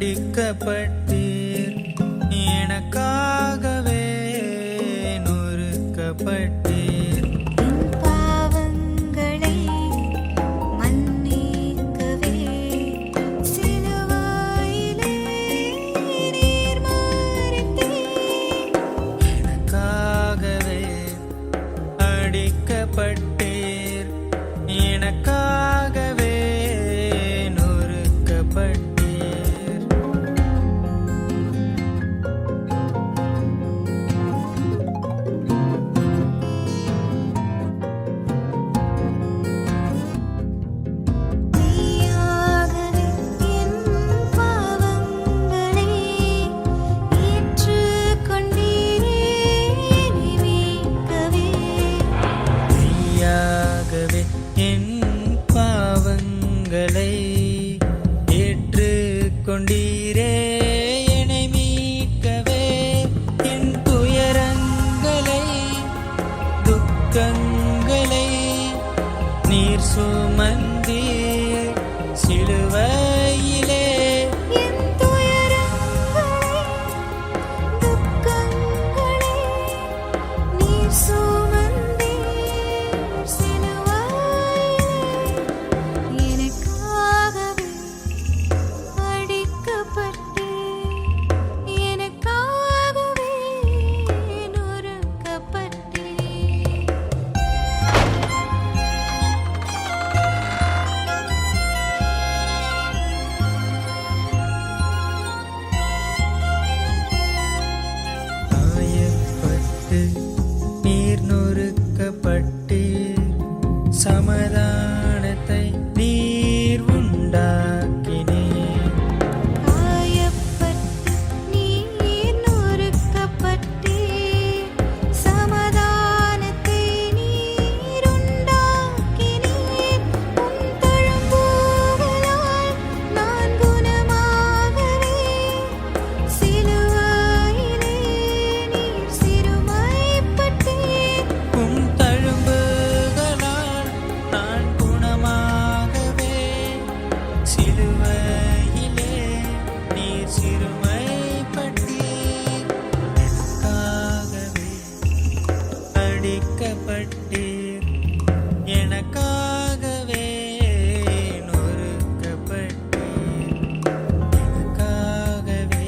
அடிக்கப்பட்டீர் எனக்காகவே நொறுக்கப்பட்டீர் பாவங்களை மன்னிக்கவே சிலுவையிலே நீர் மரித்தீர் எனக்காகவே அடிக்கப்பட்டீர் எனக்காகவே நொறுக்கப்பட்டீர் நீயாகவே என் பாவங்களை ஏற்றுக்கொண்டீரே என்னை மீட்கவே நீயாகவே என் பாவங்களை ஏற்றுக்கொண்டீரே என்னை மீட்கவே என் துயரங்களை துக்கங்களை நீர் சுமந்தீர் சிலுவையிலே என் துயரங்களை துக்கங்களை நீர் சுமந்தீர் சிலுவையிலே எனக்காகவே அடிக்கப்பட்டீர் எனக்காகவே நொறுக்கப்பட்டீர் காயப்பட்டு நீர் நொறுக்கப்பட்டீர் சமாதானத்தை நீர் உண்டாக்கினீர் காயப்பட்டு நீர் நொறுக்கப்பட்டீர் சமாதானத்தை நீர் உண்டாக்கினீர் உம் தழும்புகளால் நான் குணமாகவே சிலுவையிலே நீர் சிறுமைப்பட்டீர் உம் தழும்புகளால் நான் குணமாகவே சிலுவையிலே நீர் சிறுமைப்பட்டீர் எனக்காகவே அடிக்கப்பட்டீர் எனக்காகவே நொறுக்கப்பட்டீர் எனக்காகவே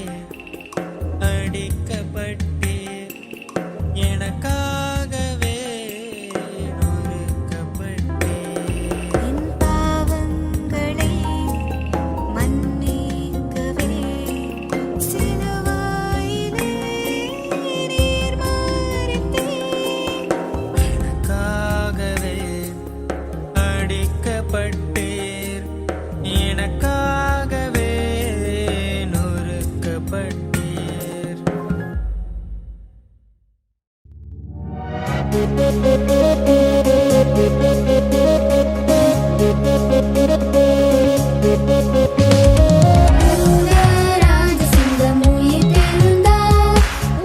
அடிக்கப்பட்டீர் எனக்காகவே நொறுக்கப்பட்டீர் என் பாவங்களை மன்னிக்கவே சிலுவையிலே நீர் மரித்தீர் எனக்காகவே அடிக்கப்பட்டீர் எனக்காகவே நொறுக்கப்பட்டீர் ராஜசிங்கம் உயிர்த்தெழுந்தார்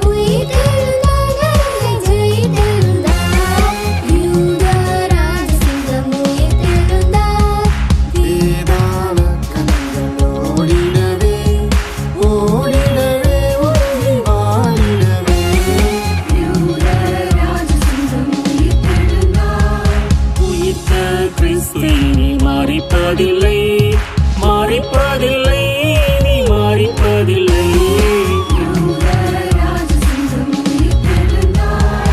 உயிர்த்தெழுந்தார் ஜெயித்தெழுந்தார் யூத ராஜசிங்கம் உயிர்த்தெழுந்தார் வேதாள கண்கள் ஓடிடவே ஓடிடவே ஓடி வாழிடவே யூத ராஜசிங்கம் உயிர்த்தெழுந்தார் உயிர்த்த கிறிஸ்து நீ மாறிப்பதில்லை மாறிப்பதில்லை நீ மாறிப்பதில்லை யூத ராஜசிங்கம் உயிர்த்தெழுந்தார்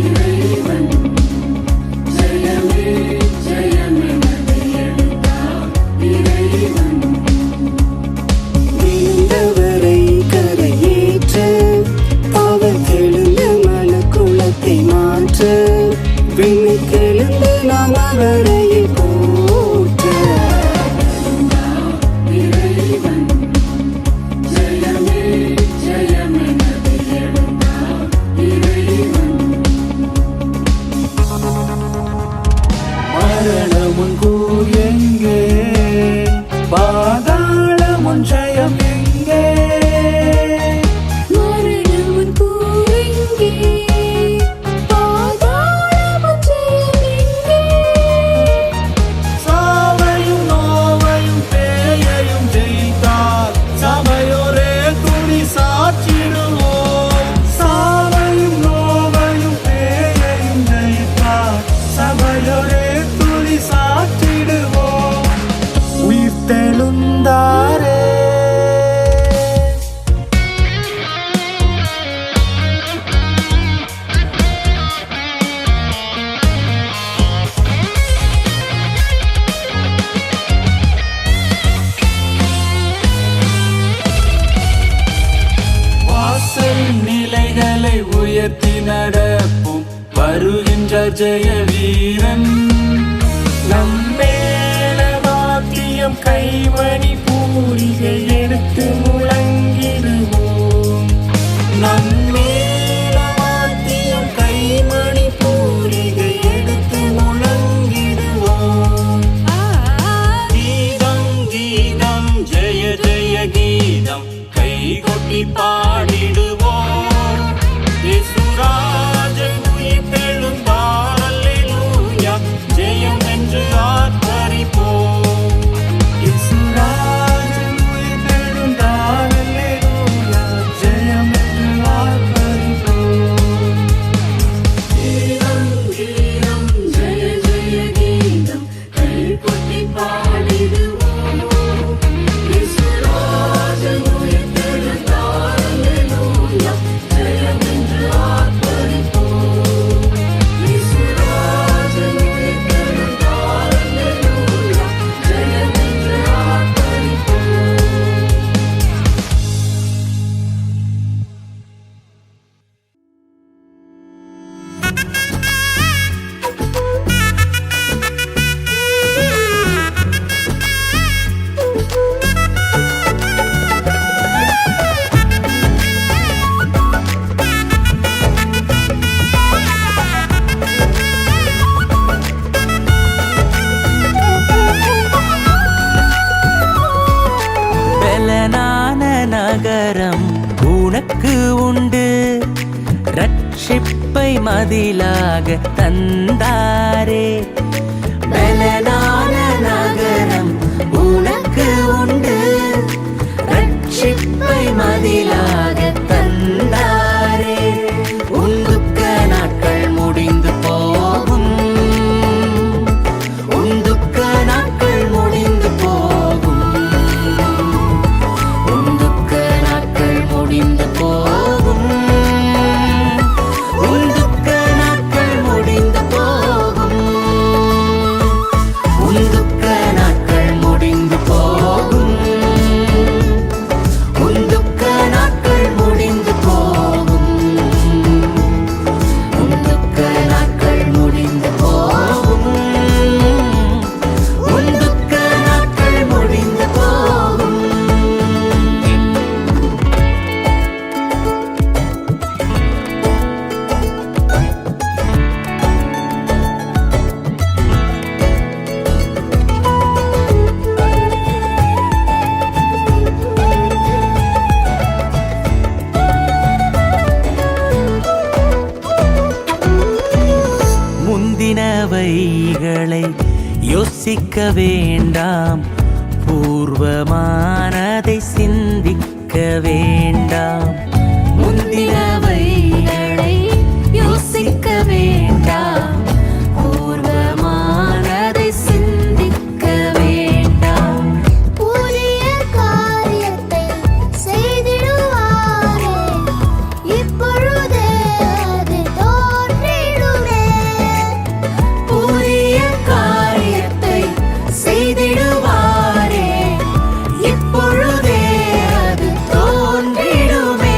இறைவன் ஜெயமே ஜெயமே எடுத்தார் இறைவன் நீண்டவரை கரையேற்ற அவர் எழுந்த மனக்குளத்தை மாற்ற விண்ணுக்கெழுந்த உயர்த்தி நடப்போம் வருகின்ற ஜெய வீரன். நம்மேல வாத்தியம் கைமணி பூரிகை எடுத்து முழங்கிடுவோம். நம்மேல வாத்தியம் கைமணி பூரிகை எடுத்து முழங்கிடுவோம். கீதம் கீதம் ஜெய ஜெய கீதம் கைகொட்டி பாடிடுவோம். இயேசுராஜன் உயிர்த்தெழுந்தார் அல்லேலூயா ஜெயம் என்று ஆர்ப்பரிப்போம். இயேசுராஜன் உயிர்த்தெழுந்தார் அல்லேலூயா ஜெயம் என்று ஆர்ப்பரிப்போம். கீதம் கீதம் ஜெய ஜெய கீதம் கைகொட்டி பாடிடுவோம். இயேசுராஜன் உயிர்த்தெழுந்தார் அல்லேலூயா ஜெயம் என்று ஆர்ப்பரிப்போம். இயேசுராஜன் உயிர்த்தெழுந்தார் அல்லேலூயா ஜெயம் என்று பலனான நகரம் உனக்கு உண்டு, ரட்சிப்பை மதிலாக தந்தாரே. பலனான நகரம் உனக்கு உண்டு, ரட்சிப்பை மதிலாக தந்தாரே. உன் துக்க நாட்கள் முடிந்து போகும், உன் துக்க நாட்கள் முடிந்து போகும், உன் துக்க நாட்கள் முடிந்து போகும், உன் துக்க நாட்கள் முடிந்து போகும், உன் துக்க நாட்கள் முடிந்து போகும், உன் துக்க நாட்கள் முடிந்து போகும், உன் துக்க நாட்கள் முடிந்து போகும், உன் துக்க நாட்கள் முடிந்து போகும். முந்தினவைகளை யோசிக்க வேண்டாம், பூர்வமானதை சிந்திக்க வேண்டாம். முந்தினவைகளை யோசிக்க வேண்டாம், பூர்வமானதை சிந்திக்க வேண்டாம். புதிய காரியத்தை செய்திடுவாரே, இப்பொழுதே அது தோன்றிடுமே. புதிய காரியத்தை செய்திடுவாரே, இப்பொழுதே அது தோன்றிடுமே.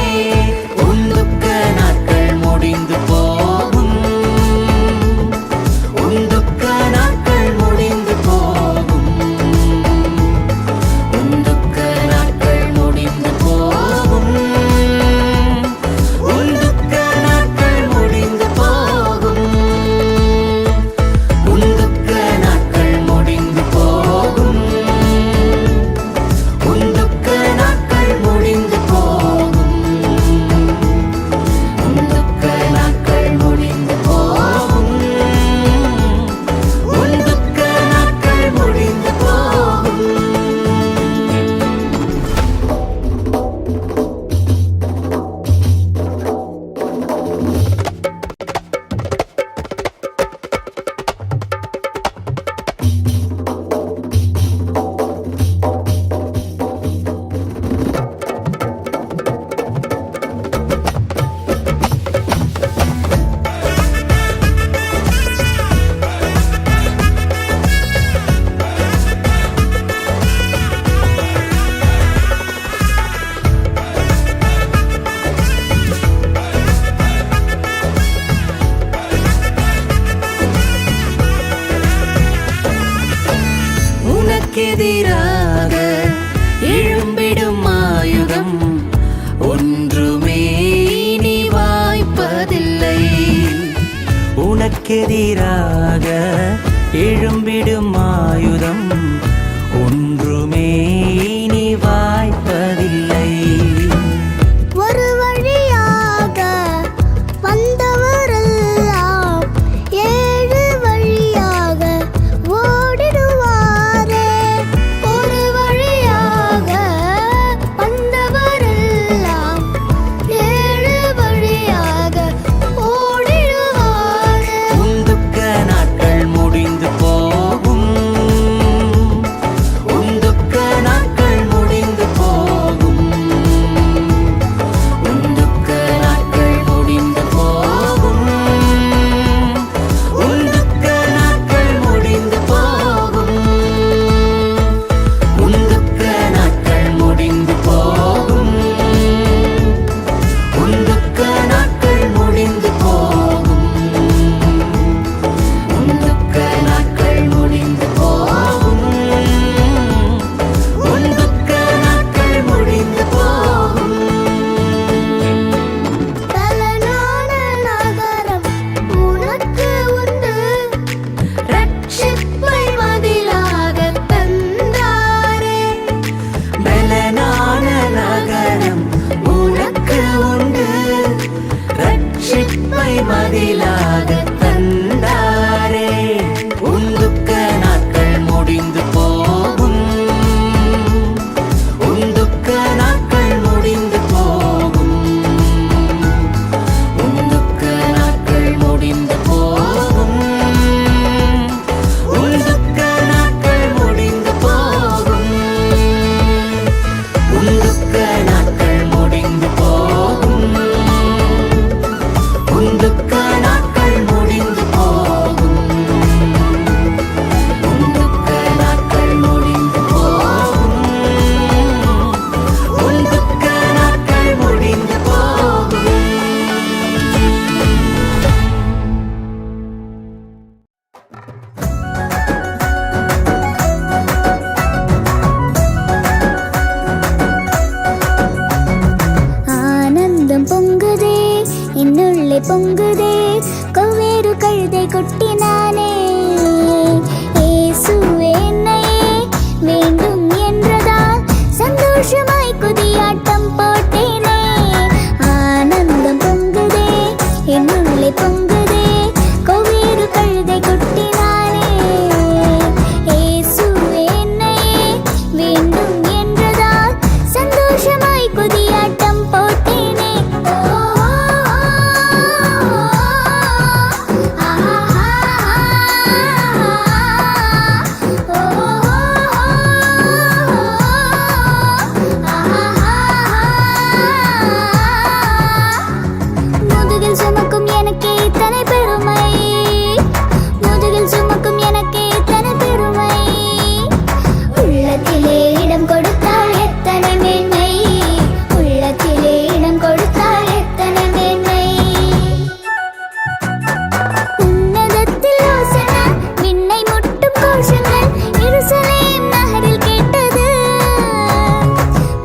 எனக்கெதிராக எழும்பிடும் ஆயுதம் ஒன்றுமே இனி வாய்ப்பதில்லை. ஒரு வழியாக வந்தவரெல்லாம் ஏழு வழியாக ஓடிடுவாரே. ஒரு வழியாக வந்தவரெல்லாம் ஏழு வழியாக ஓடிடுவாரே. உந்துக்க நாட்கள் முடிந்து போகும், உந்துக்க நாட்கள் முடிந்து போகும், உந்துக்க நாட்கள் முடிந்து போகும், உந்துக்க நாட்கள் முடிந்து போகும், உந்துக்க நாட்கள் முடிந்து போகும், உந்துக்க நாட்கள் முடிந்து போகும், உந்துக்க நாட்கள் முடிந்து போகும், உந்துக்க நாட்கள் முடிந்து போகும். பலனான நகரம் உனக்கு உண்டு, ரட்சிப்பை மதிலாகத் தந்தாரே. பலனான நகரம் உனக்கு உண்டு, ரட்சிப்பை மதிலாக தந்தாரே. உந்துக்க நாட்கள் முடிந்து போகும், உந்துக்க நாட்கள் முடிந்து போகும், உந்துக்க நாட்கள் முடிந்து போகும், உந்துக்க நாட்கள் முடிந்து போகும், உந்துக்க நாட்கள் முடிந்து போகும், உந்துக்க நாட்கள் முடிந்து போகும், உந்துக்க நாட்கள் முடிந்து போகும், உந்துக்க நாட்கள் முடிந்து போகும். ஆனந்தம் பொங்குதே என்னுள்ளே பொங்குதே, கொவ்வேறு கழுதை கொட்டினானே. இயேசுவே என்னையே வேண்டும் என்றதால் சந்தோஷமாய் குதியாட்டம் போட்டேனே. ஆனந்தம் பொங்குதே என்னுள்ளே பொங்குதே, கொவ்வேறு கழுதை கொட்டினானே. இயேசுவே என்னையே வேண்டும் என்றதால் சந்தோஷமாய் குதியாட்டம் போட்டேனே. முதுகில் சுமக்கும் எனக்கே இத்தனை பெருமை, முதுகில் சுமக்கும் எனக்கே இத்தனை பெருமை. உள்ளத்திலே இடம் கொடுத்தால் எத்தனை மேன்மை, உள்ளத்திலே இடம் கொடுத்தால் எத்தனை மேன்மை. உன்னதத்தில் ஓசனா, விண்ணை முட்டும் கோஷங்கள் எருசலேம் நகரில் கேட்டது.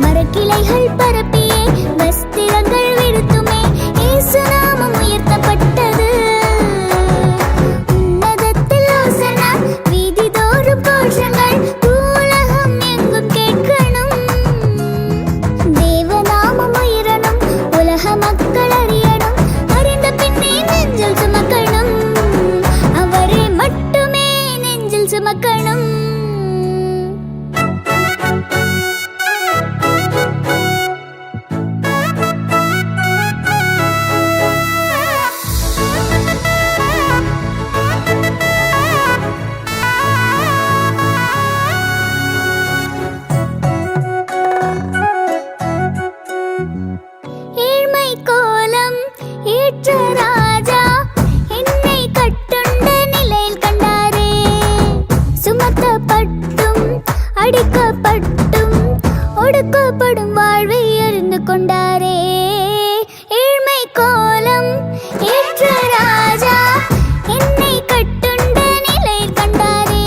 மரக்கிளைகள் பரப்பியே வஸ்திரங்கள் விடுத்துமே இயேசு நாமம் உயர்த்தப்பட்டது. உன்னதத்தில் ஓசனா, வீதிதோறும் கோஷங்கள் பூலகம் எங்கும் கேட்கணும். தேவநாமம் உயரணும், உலக மக்கள் அறியணும், அறிந்த பின்னே நெஞ்சில் சுமக்கணும், அவரே மட்டுமே நெஞ்சில் சுமக்கணும். ஏழ்மை கோலம் ஏற்ற ராஜா என்னை கட்டுண்ட நிலையில் கண்டாரே. சுமத்தப்பட்டும் அடிக்கப்பட்டும் ஒடுக்கப்படும் வாழ்வை அறிந்து கொண்டாரே. ஏழ்மை கோலம் ஏற்ற ராஜா என்னை கட்டுண்ட நிலையில் கண்டாரே.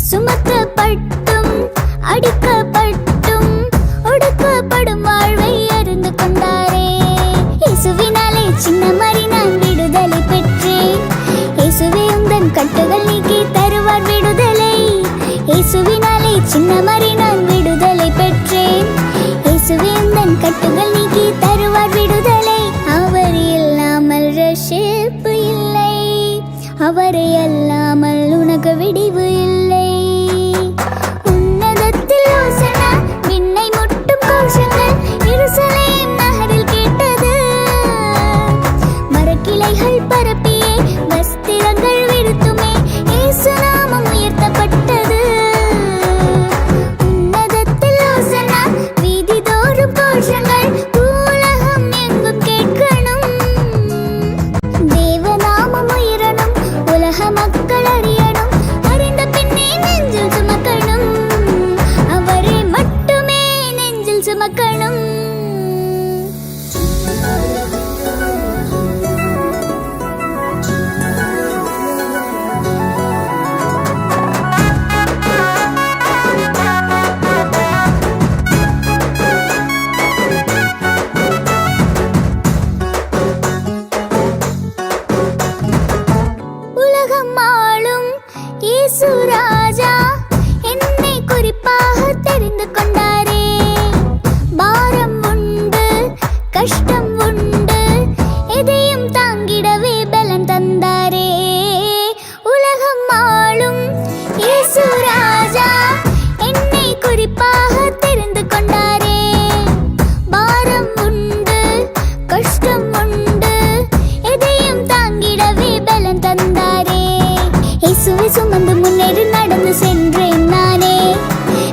சுமத்தப்பட்டும் அடிக்கப்பட்டும் ஒடுக்கப்படும் வாழ்வை அறிந்து கொண்டாரே. இயேசுவினாலே சின்ன மறின மனமறி நான் விடுதலை பெற்றேன். இயேசுவின் கட்டுகள் நீக்கி தருவார் விடுதலை. அவர் இல்லாமல் ரட்சிப்பு இல்லை, அவரை அல்லாமல் உனக்கு விடிவு இல்லை. உன்னதத்தில் ஓசனா, விண்ணை முட்டும் கோஷங்கள் எருசலேம் நகரில் கேட்டது. மரக்கிளைகள் பரப்பியே வஸ்திரங்கள் விடுத்துமே இயேசு நாமம் உயர்த்தப்பட்டது. உன்னதத்தில் ஓசனா, வீதிதோறும் கோஷங்கள் உலகம் எங்கும் கேட்கணும். தேவநாமம் உயரணும், உலக மக்கள் அறியணும். அறிந்த பின்னே நெஞ்சில் சுமக்கணும், அவரை மட்டுமே நெஞ்சில் சுமக்கணும். உலகம் ஆளும் இயேசு ராஜா என்னை குறிப்பாக தெரிந்து கொண்டாரே. பாரம் உண்டு, கஷ்டம் உண்டு, எதையும் தாங்கிடவே பலன் தந்தாரே. உலகம் ஆளும் இயேசு ராஜா என்னை குறிப்பாக தெரிந்து கொண்டாரே. பாரம் உண்டு, கஷ்டம் உண்டு, எதையும் தாங்கிடவே பலன் தந்தாரே. இயேசுவை சுமந்து முன்னேறி நடந்து சென்றேன் நானே.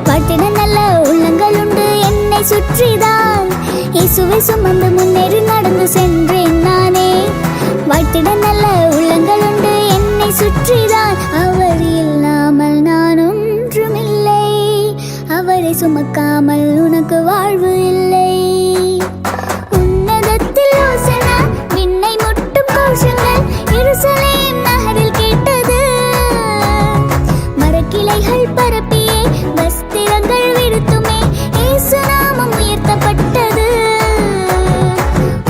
வாழ்த்திட நல்ல உள்ளங்கள் உண்டு என்னை சுற்றிதான். இயேசுவை சுமந்து முன்னேறி நடந்து சென்றேன் நானே. வாழ்த்திட நல்ல உள்ளங்கள் உண்டு என்னை சுற்றிதான். அவர் இல்லாமல் நான் ஒன்றுமில்லை, அவரை சுமக்காமல் உனக்கு வாழ்வு இல்லை. உன்னதத்தில் ஓசனா, விண்ணை முட்டும் கோஷங்கள் எருசலேம் நகரில் கேட்டது. மரக்கிளைகள் பரப்பியே வஸ்திரங்கள் விடுத்துமே இயேசு நாமம் உயர்த்தப்பட்டது.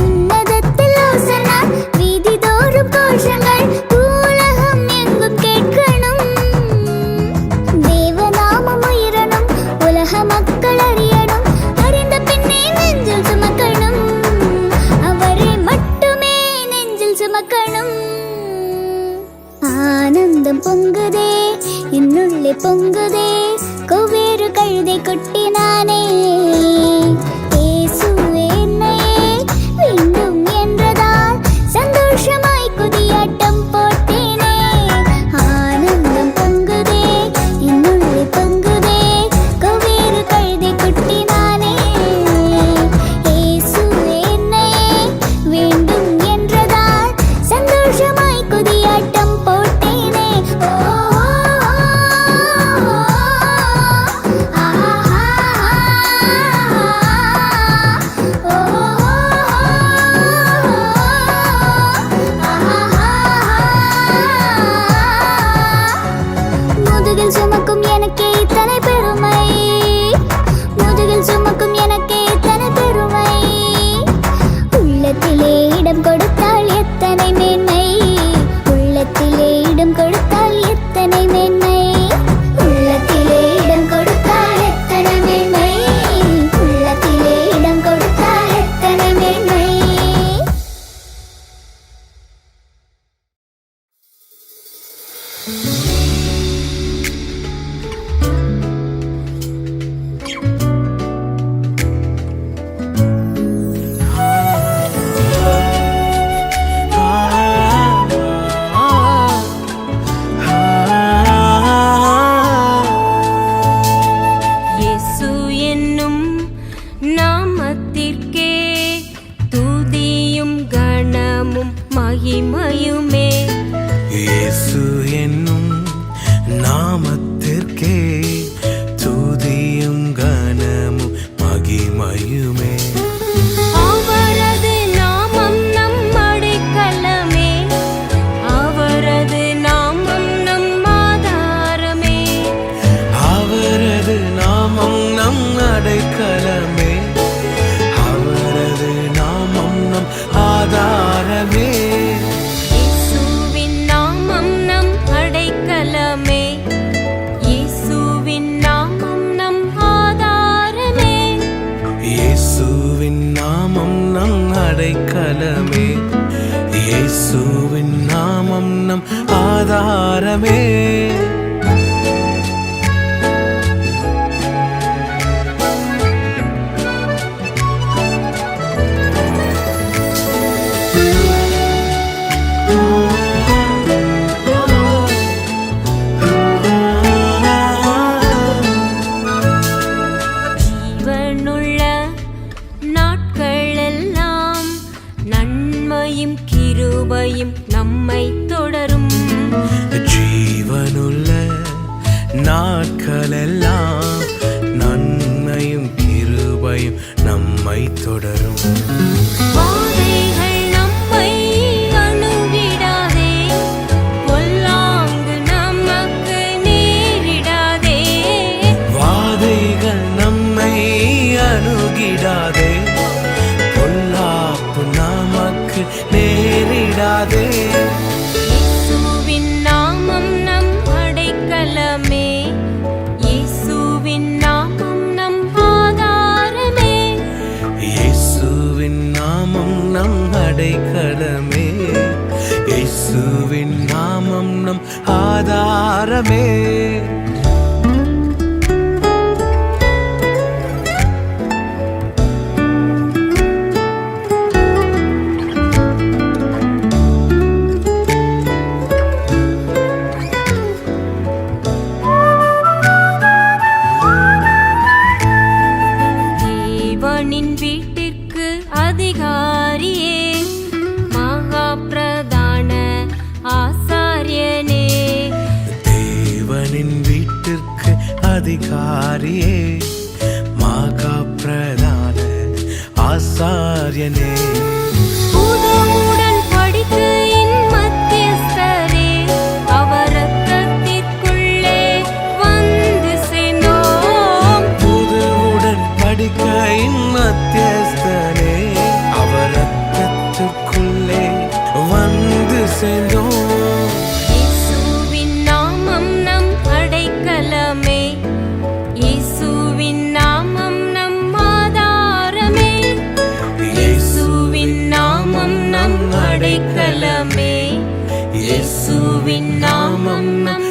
உன்னதத்தில் ஓசனா, வீதிதோறும் கோஷங்கள் உலகம் எங்கும் கேட்கணும். தேவநாமம் உயரணும், உலக மக்கள் அறியணும். அறிந்த பின்னே நெஞ்சில் சுமக்கணும், அவரை மட்டுமே நெஞ்சில் சுமக்கணும். ஆனந்தம் பொங்குதே, என்னுள்ளே பொங்குதே, கொவ்வேறு கழுதை குட்டி நானே. இயேசுவே என்னையே வேண்டும் என்றதால் சந்தோஷமாய் குதியாட்டம் போட்டேனே. ஆனந்தம் பொங்குதே, என்னுள்ளே பொங்குதே, கொவ்வேறு கழுதை குட்டி நானே. இயேசுவே என்னையே வேண்டும் என்றதால் சந்தோஷமாய் குதியாட்டம் போட்டேனே. ஓ முதுகில் சுமக்கும் எனக்கே இத்தனை பெருமை, முதுகில் சுமக்கும் எனக்கே இத்தனை பெருமை. உள்ளத்திலே இடம் கொடுத்தால் எத்தனை மேன்மை, உள்ளத்திலே இடம் கொடுத்தால் எத்தனை மேன்மை. உள்ளத்திலே இடம் கொடுத்தால் எத்தனை மேன்மை, உள்ளத்திலே இடம் கொடுத்தால் எத்தனை மேன்மை. இயேசு என்னும் நாமத்திற்கே துதியும் கணமும் மகிமையுமே. இயேசு என்னும் நாமத்திற்கே துதியும் கனமும் மகிமையுமே. அவரது நாமம் நம் அடைக்கலமே, அவரது நாமம் நம் ஆதாரமே. அவரது நாமம் நம் அடைக்கலமே, அவரது நாமம் நம் ஆதாரமே. இயேசு அடைக்கலமே. இயேசுவின் நாமம் நம் ஆதாரமே. ஜீவனுள்ள நாட்களெல்லாம் நன்மையும் கிருபையும் நம்மை தொடரும். ஜீவனுள்ள நாட்களெல்லாம் நன்மையும் கிருபையும் நம்மை தொடரும். வாதைகள் நம்மை அணுகிடாதே, பொல்லாங்கு நமக்கு நேரிடாதே. வாதைகள் நம்மை அணுகிடாதே, பொல்லாப்பு நமக்கு நேரிடாதே. இயேசுவின் நாமம் நம் அடைக்கலமே, இயேசுவின் நாமம் நம் ஆதாரமே. இயேசுவின் நாமம் நம் அடைக்கலமே. இயேசுவின் நாமம் நம் ஆதாரமே. தேவனின் வீட்டிற்கு அதிகாரியே, மகா பிரதான ஆசாரியனே. தேவனின் வீட்டிற்கு அதிகாரியே, மகா பிரதான ஆசாரியனே. புது உடன்படிக்கையின் மத்தியஸ்தரே, அவர் இரத்தத்திற்குள்ளே வந்து சேர்ந்தோம். புது உடன்படிக்கையின் மத்தியஸ்தனே, அவர் இரத்தத்திற்குள்ளே வந்து சேர்ந்தோம். இயேசுவின் நாமம் நம் அடைக்கலமே, இயேசுவின் நாமம் நம் ஆதாரமே. இயேசுவின் நாமம் நம் அடைக்கலமே, இயேசுவின் நாமம் நம்